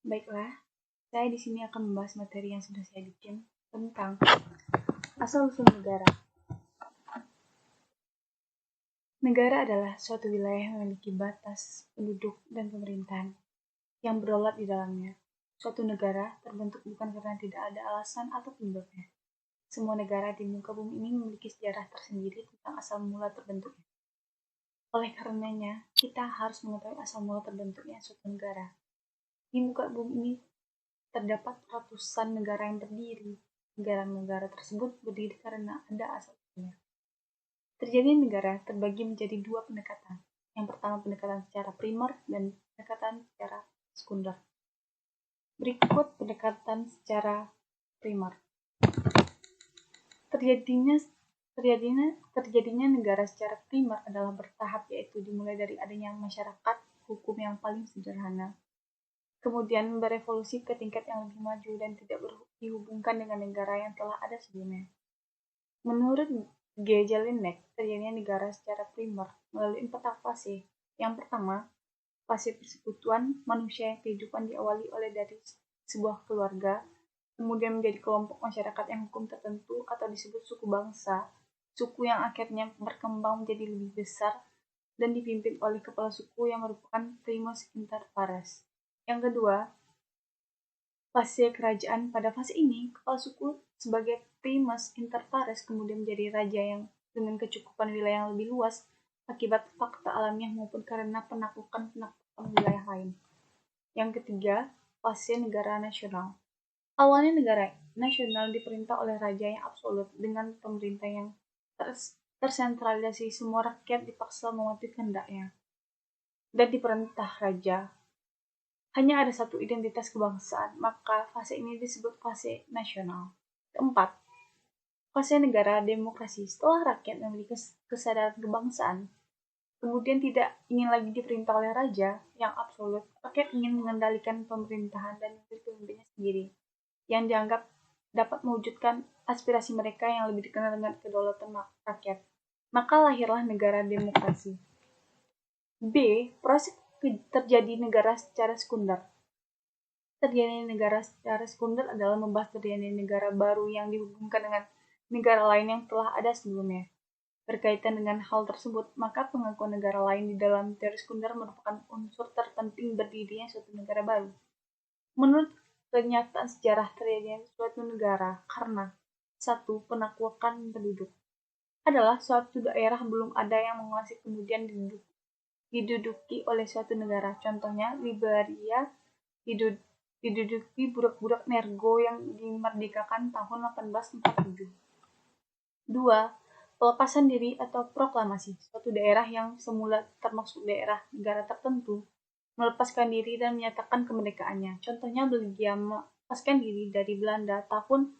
Baiklah, saya di sini akan membahas materi yang sudah saya bikin tentang asal-usul negara. Negara adalah suatu wilayah yang memiliki batas, penduduk, dan pemerintahan yang berdaulat di dalamnya. Suatu negara terbentuk bukan karena tidak ada alasan atau penyebabnya. Semua negara di muka bumi ini memiliki sejarah tersendiri tentang asal mula terbentuknya. Oleh karenanya, kita harus mengetahui asal mula terbentuknya suatu negara. Di muka bumi ini terdapat ratusan negara yang berdiri. Negara-negara tersebut berdiri karena ada asal-usulnya. Terjadi negara terbagi menjadi dua pendekatan. Yang pertama pendekatan secara primer dan pendekatan secara sekunder. Berikut pendekatan secara primer. Terjadinya negara secara primer adalah bertahap, yaitu dimulai dari adanya masyarakat hukum yang paling sederhana, kemudian berevolusi ke tingkat yang lebih maju dan tidak dihubungkan dengan negara yang telah ada sebelumnya. Menurut G. Jelinek, terjadinya negara secara primer melalui 4 fase. Yang pertama, fase persekutuan manusia yang kehidupan diawali oleh dari sebuah keluarga, kemudian menjadi kelompok masyarakat yang hukum tertentu atau disebut suku bangsa, suku yang akhirnya berkembang menjadi lebih besar dan dipimpin oleh kepala suku yang merupakan primus inter pares. Yang kedua, fase kerajaan. Pada fase ini, kepala suku sebagai primus inter pares kemudian menjadi raja yang dengan kecukupan wilayah yang lebih luas akibat fakta alamiah maupun karena penaklukan wilayah lain. Yang ketiga, fase negara nasional. Awalnya negara nasional diperintah oleh raja yang absolut dengan pemerintah yang tersentralisasi. Semua rakyat dipaksa mematuhi kehendaknya dan diperintah raja. Hanya ada satu identitas kebangsaan, maka fase ini disebut fase nasional. Keempat, fase negara demokrasi. Setelah rakyat memiliki kesadaran kebangsaan, kemudian tidak ingin lagi diperintah oleh raja yang absolut, rakyat ingin mengendalikan pemerintahan dan memilih pemimpinnya sendiri, yang dianggap dapat mewujudkan aspirasi mereka yang lebih dikenal dengan kedaulatan rakyat. Maka lahirlah negara demokrasi. B. Proses terjadi negara secara sekunder. Terjadinya negara secara sekunder adalah membahas terjadinya negara baru yang dihubungkan dengan negara lain yang telah ada sebelumnya. Berkaitan dengan hal tersebut, maka pengakuan negara lain di dalam teori sekunder merupakan unsur terpenting berdirinya suatu negara baru. Menurut kenyataan sejarah terjadinya suatu negara karena 1. Penaklukan penduduk adalah suatu daerah belum ada yang menguasai kemudian diduduki oleh suatu negara. Contohnya, Liberia diduduki budak-budak Nergo yang dimerdekakan tahun 1847. 2. Pelepasan diri atau proklamasi. Suatu daerah yang semula termasuk daerah negara tertentu melepaskan diri dan menyatakan kemerdekaannya. Contohnya, Belgia melepaskan diri dari Belanda tahun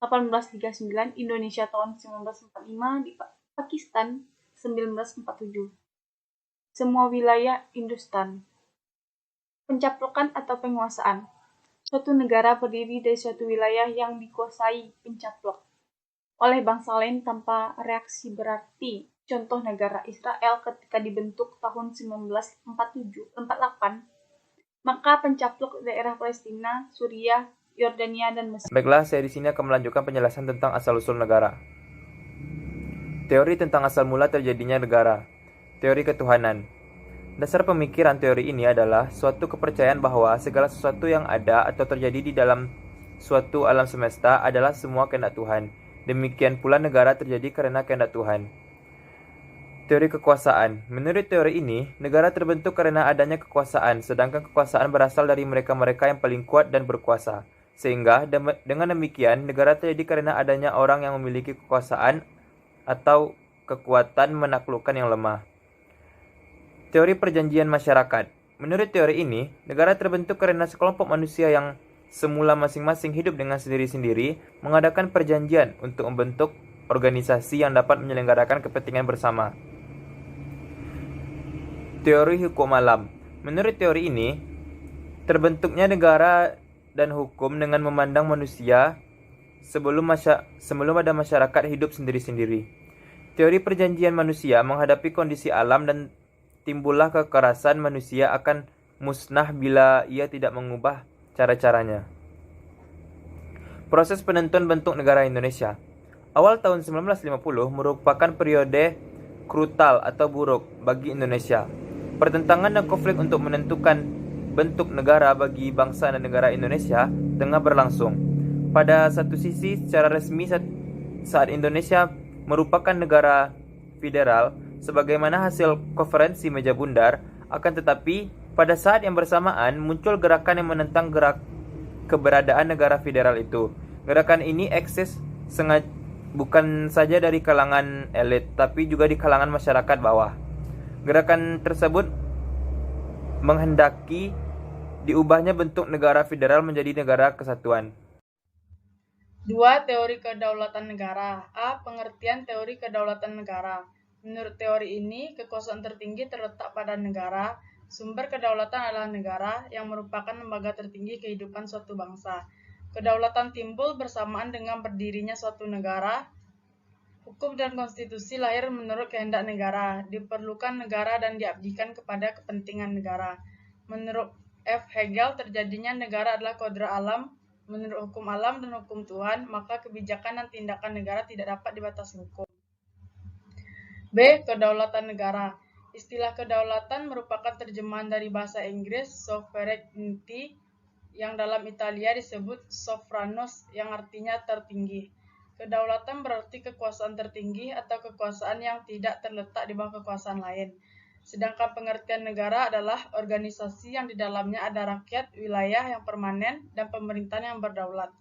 1839, Indonesia tahun 1945, di Pakistan 1947. Semua wilayah Hindustan. Pencaplokan atau penguasaan. Suatu negara berdiri dari suatu wilayah yang dikuasai pencaplok oleh bangsa lain tanpa reaksi berarti. Contoh negara Israel ketika dibentuk tahun 1948, maka pencaplok daerah Palestina, Suriah, Yordania, dan Mesir. Baiklah, saya di sini akan melanjutkan penjelasan tentang asal-usul negara. Teori tentang asal mula terjadinya negara. Teori ketuhanan. Dasar pemikiran teori ini adalah suatu kepercayaan bahwa segala sesuatu yang ada atau terjadi di dalam suatu alam semesta adalah semua kehendak Tuhan. Demikian pula negara terjadi karena kehendak Tuhan. Teori kekuasaan. Menurut teori ini, negara terbentuk karena adanya kekuasaan, sedangkan kekuasaan berasal dari mereka-mereka yang paling kuat dan berkuasa. Sehingga dengan demikian, negara terjadi karena adanya orang yang memiliki kekuasaan atau kekuatan menaklukkan yang lemah. Teori perjanjian masyarakat. Menurut teori ini, negara terbentuk karena sekelompok manusia yang semula masing-masing hidup dengan sendiri-sendiri mengadakan perjanjian untuk membentuk organisasi yang dapat menyelenggarakan kepentingan bersama. Teori hukum alam. Menurut teori ini, terbentuknya negara dan hukum dengan memandang manusia sebelum ada masyarakat hidup sendiri-sendiri. Teori perjanjian manusia menghadapi kondisi alam dan timbullah kekerasan manusia akan musnah bila ia tidak mengubah cara-caranya. Proses penentuan bentuk negara Indonesia. Awal tahun 1950 merupakan periode krutal atau buruk bagi Indonesia. Pertentangan dan konflik untuk menentukan bentuk negara bagi bangsa dan negara Indonesia tengah berlangsung. Pada satu sisi, secara resmi saat Indonesia merupakan negara federal sebagaimana hasil konferensi meja bundar, akan tetapi pada saat yang bersamaan muncul gerakan yang menentang keberadaan negara federal itu. Gerakan ini eksis bukan saja dari kalangan elit, tapi juga di kalangan masyarakat bawah. Gerakan tersebut menghendaki diubahnya bentuk negara federal menjadi negara kesatuan. 2. Teori kedaulatan negara. A. Pengertian teori kedaulatan negara. Menurut teori ini, kekuasaan tertinggi terletak pada negara. Sumber kedaulatan adalah negara, yang merupakan lembaga tertinggi kehidupan suatu bangsa. Kedaulatan timbul bersamaan dengan berdirinya suatu negara. Hukum dan konstitusi lahir menurut kehendak negara. Diperlukan negara dan diabdikan kepada kepentingan negara. Menurut F. Hegel, terjadinya negara adalah kodrat alam. Menurut hukum alam dan hukum Tuhan, maka kebijakan dan tindakan negara tidak dapat dibatasi hukum. B. Kedaulatan negara. Istilah kedaulatan merupakan terjemahan dari bahasa Inggris sovereignty, yang dalam Italia disebut sovranos, yang artinya tertinggi. Kedaulatan berarti kekuasaan tertinggi atau kekuasaan yang tidak terletak di bawah kekuasaan lain. Sedangkan pengertian negara adalah organisasi yang di dalamnya ada rakyat, wilayah yang permanen, dan pemerintahan yang berdaulat.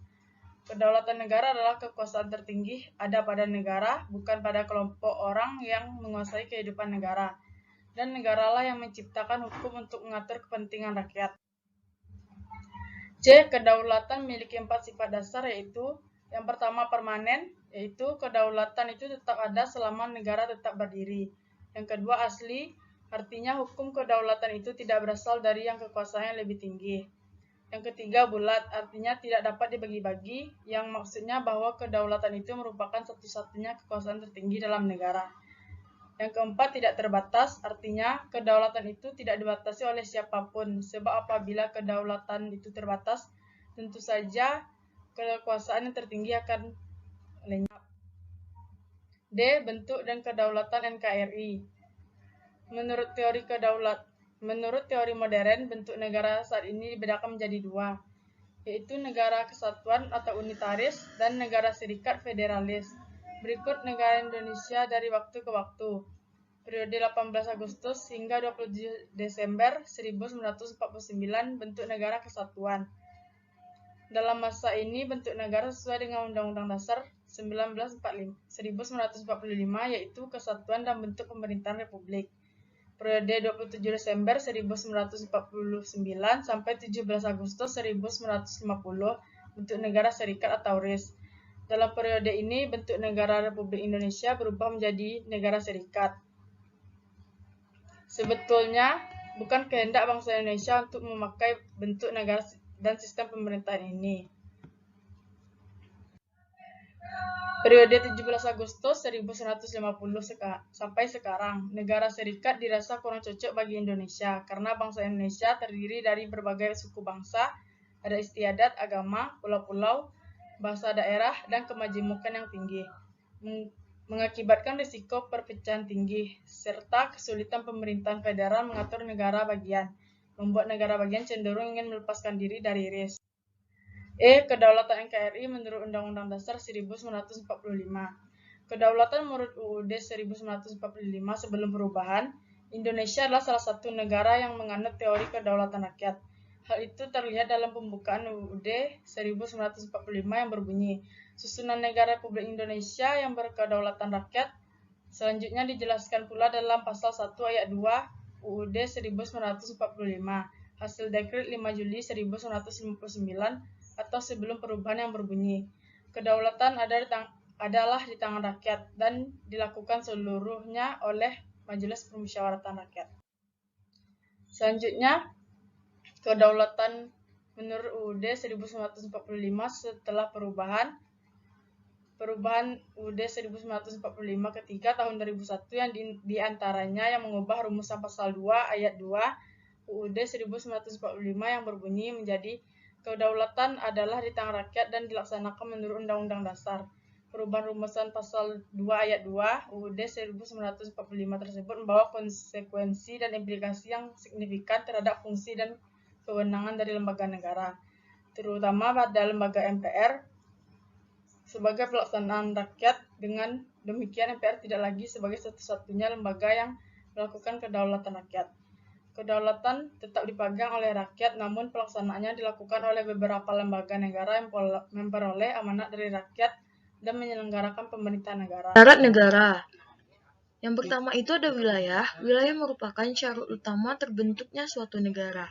Kedaulatan negara adalah kekuasaan tertinggi ada pada negara, bukan pada kelompok orang yang menguasai kehidupan negara. Dan negaralah yang menciptakan hukum untuk mengatur kepentingan rakyat. C. Kedaulatan memiliki 4 sifat dasar, yaitu yang pertama permanen, yaitu kedaulatan itu tetap ada selama negara tetap berdiri. Yang kedua asli, artinya hukum kedaulatan itu tidak berasal dari yang kekuasaannya lebih tinggi. Yang ketiga bulat, artinya tidak dapat dibagi-bagi, yang maksudnya bahwa kedaulatan itu merupakan satu-satunya kekuasaan tertinggi dalam negara. Yang keempat tidak terbatas, artinya kedaulatan itu tidak dibatasi oleh siapapun, sebab apabila kedaulatan itu terbatas, tentu saja kekuasaan yang tertinggi akan lenyap. D. Bentuk dan kedaulatan NKRI. Menurut teori modern, bentuk negara saat ini dibedakan menjadi 2, yaitu negara kesatuan atau unitaris dan negara serikat federalis. Berikut negara Indonesia dari waktu ke waktu. Periode 18 Agustus hingga 27 Desember 1949 bentuk negara kesatuan. Dalam masa ini bentuk negara sesuai dengan Undang-Undang Dasar 1945, yaitu kesatuan dan bentuk pemerintahan republik. Periode 27 Desember 1949 sampai 17 Agustus 1950 bentuk negara serikat atau RIS. Dalam periode ini bentuk negara Republik Indonesia berubah menjadi negara serikat. Sebetulnya bukan kehendak bangsa Indonesia untuk memakai bentuk negara dan sistem pemerintahan ini. Periode 17 Agustus 1950 sampai sekarang, negara serikat dirasa kurang cocok bagi Indonesia karena bangsa Indonesia terdiri dari berbagai suku bangsa, ada istiadat, agama, pulau-pulau, bahasa daerah, dan kemajemukan yang tinggi, mengakibatkan risiko perpecahan tinggi, serta kesulitan pemerintahan federal mengatur negara bagian, membuat negara bagian cenderung ingin melepaskan diri dari RIS. E. Kedaulatan NKRI menurut Undang-Undang Dasar 1945. Kedaulatan menurut UUD 1945 sebelum perubahan, Indonesia adalah salah satu negara yang menganut teori kedaulatan rakyat. Hal itu terlihat dalam pembukaan UUD 1945 yang berbunyi, susunan negara Republik Indonesia yang berkedaulatan rakyat. Selanjutnya dijelaskan pula dalam pasal 1 ayat 2 UUD 1945, hasil dekret 5 Juli 1959 atau sebelum perubahan yang berbunyi, kedaulatan adalah di tangan rakyat dan dilakukan seluruhnya oleh Majelis Permusyawaratan Rakyat. Selanjutnya, kedaulatan menurut UUD 1945 setelah perubahan UUD 1945 ketiga tahun 2001 yang diantaranya yang mengubah rumusan pasal 2 ayat 2 UUD 1945 yang berbunyi menjadi Kedaulatan adalah di tangan rakyat dan dilaksanakan menurut Undang-Undang Dasar. Perubahan rumusan pasal 2 ayat 2 UUD 1945 tersebut membawa konsekuensi dan implikasi yang signifikan terhadap fungsi dan kewenangan dari lembaga negara, terutama pada lembaga MPR sebagai pelaksanaan rakyat. Dengan demikian, MPR tidak lagi sebagai satu-satunya lembaga yang melakukan kedaulatan rakyat. Kedaulatan tetap dipegang oleh rakyat, namun pelaksanaannya dilakukan oleh beberapa lembaga negara yang memperoleh amanat dari rakyat dan menyelenggarakan pemerintahan negara. Syarat negara. Yang pertama itu ada wilayah. Wilayah merupakan syarat utama terbentuknya suatu negara.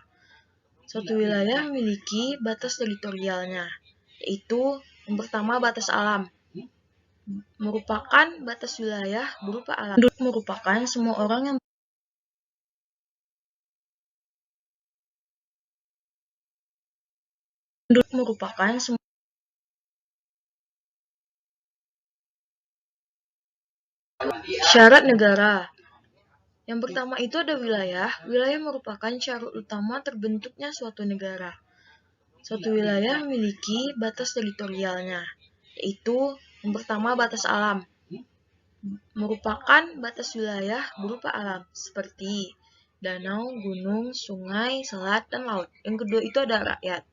Suatu wilayah memiliki batas teritorialnya, yaitu yang pertama batas alam. Merupakan batas wilayah berupa alam. Penduduk merupakan semua orang yang Syarat negara. Yang pertama itu ada wilayah. Wilayah merupakan syarat utama terbentuknya suatu negara. Suatu wilayah memiliki batas teritorialnya, yaitu yang pertama batas alam. Merupakan batas wilayah berupa alam, seperti danau, gunung, sungai, selat, dan laut. Yang kedua itu ada rakyat.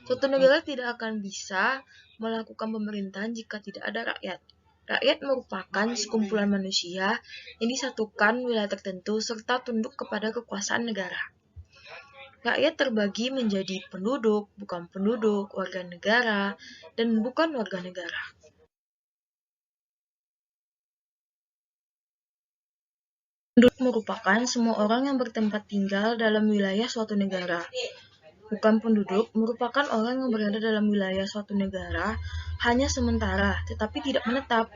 Suatu negara tidak akan bisa melakukan pemerintahan jika tidak ada rakyat. Rakyat merupakan sekumpulan manusia yang disatukan wilayah tertentu serta tunduk kepada kekuasaan negara. Rakyat terbagi menjadi penduduk, bukan penduduk, warga negara, dan bukan warga negara. Penduduk merupakan semua orang yang bertempat tinggal dalam wilayah suatu negara. Bukan penduduk merupakan orang yang berada dalam wilayah suatu negara hanya sementara, tetapi tidak menetap.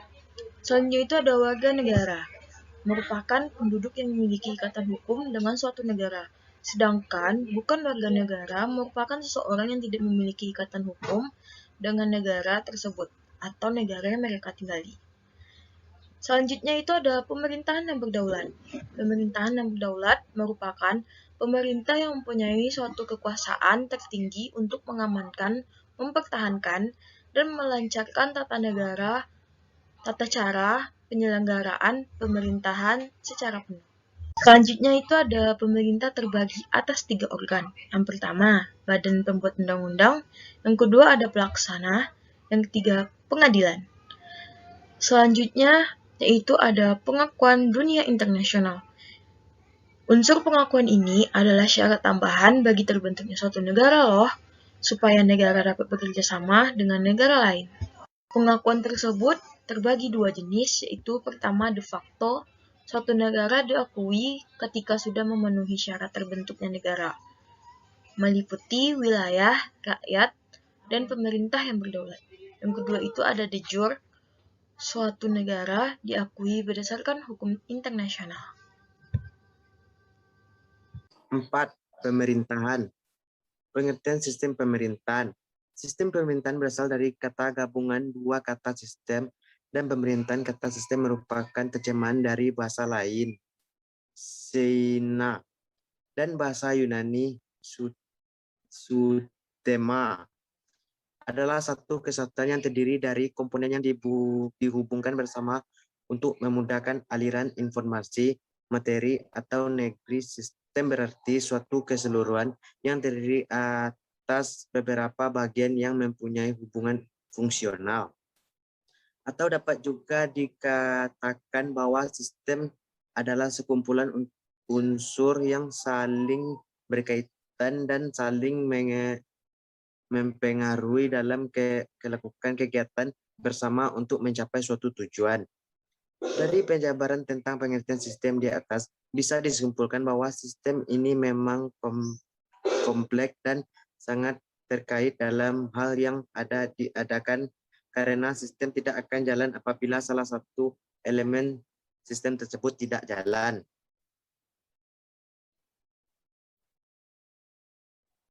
Selanjutnya itu ada warga negara. Merupakan penduduk yang memiliki ikatan hukum dengan suatu negara. Sedangkan bukan warga negara merupakan seseorang yang tidak memiliki ikatan hukum dengan negara tersebut atau negara yang mereka tinggali. Selanjutnya itu ada pemerintahan yang berdaulat. Pemerintahan yang berdaulat merupakan pemerintah yang mempunyai suatu kekuasaan tertinggi untuk mengamankan, mempertahankan, dan melancarkan tata cara penyelenggaraan pemerintahan secara penuh. Selanjutnya itu ada pemerintah terbagi atas 3 organ. Yang pertama, Badan Pembuat Undang-Undang. Yang kedua ada pelaksana. Yang ketiga, pengadilan. Selanjutnya yaitu ada pengakuan dunia internasional. Unsur pengakuan ini adalah syarat tambahan bagi terbentuknya suatu negara loh, supaya negara dapat bekerja sama dengan negara lain. Pengakuan tersebut terbagi 2 jenis, yaitu pertama de facto, suatu negara diakui ketika sudah memenuhi syarat terbentuknya negara, meliputi wilayah, rakyat, dan pemerintah yang berdaulat. Yang kedua itu ada de jure, suatu negara diakui berdasarkan hukum internasional. 4. Pemerintahan. Pengertian sistem pemerintahan. Sistem pemerintahan berasal dari kata gabungan 2 kata sistem dan pemerintahan. Kata sistem merupakan terjemahan dari bahasa lain, Sina, dan bahasa Yunani, Sutema. Adalah satu kesatuan yang terdiri dari komponen yang dihubungkan bersama untuk memudahkan aliran informasi, materi, atau negeri. Sistem berarti suatu keseluruhan yang terdiri atas beberapa bagian yang mempunyai hubungan fungsional. Atau dapat juga dikatakan bahwa sistem adalah sekumpulan unsur yang saling berkaitan dan saling mempengaruhi dalam melakukan kegiatan bersama untuk mencapai suatu tujuan. Dari penjabaran tentang pengertian sistem di atas, bisa disimpulkan bahwa sistem ini memang kompleks dan sangat terkait dalam hal yang diadakan, karena sistem tidak akan jalan apabila salah satu elemen sistem tersebut tidak jalan.